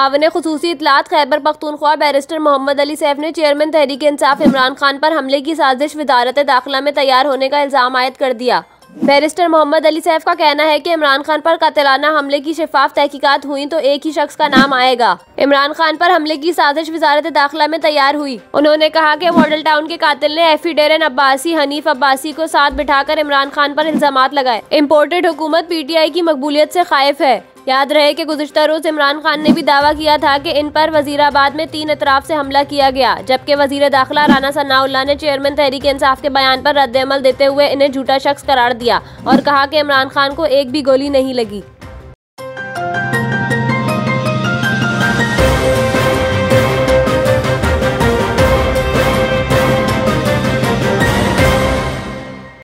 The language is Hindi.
मुआवने खुसूसी इत्तलात खैबर पख्तूनख्वा बैरिस्टर मोहम्मद अली सैफ ने चेयरमैन तहरीक इंसाफ इमरान खान पर हमले की साजिश वजारत दाखिला में तैयार होने का इल्ज़ाम आयद कर दिया। बैरिस्टर मोहम्मद अली सैफ का कहना है कि इमरान खान पर कातिलाना हमले की शफाफ तहकीकात हुई तो एक ही शख्स का नाम आएगा। इमरान खान पर हमले की साजिश वजारत दाखिला में तैयार हुई। उन्होंने कहा कि मॉडल टाउन के कातिल ने एफी डेरन अब्बासी हनीफ अब्बासी को साथ बिठाकर इमरान खान पर इल्जामात लगाए। इम्पोर्टेड हुकूमत PTI की मकबूलियत से खाइफ है। याद रहे कि गुज़िश्ता रोज इमरान खान ने भी दावा किया था कि इन पर वजीराबाद में 3 अतराफ से हमला किया गया, जबकि वजीर दाखिला राना सनाउल्लाह ने चेयरमैन तहरीक इंसाफ के बयान पर रद्द-ए-अमल देते हुए इन्हें झूठा शख्स करार दिया और कहा कि इमरान खान को एक भी गोली नहीं लगी।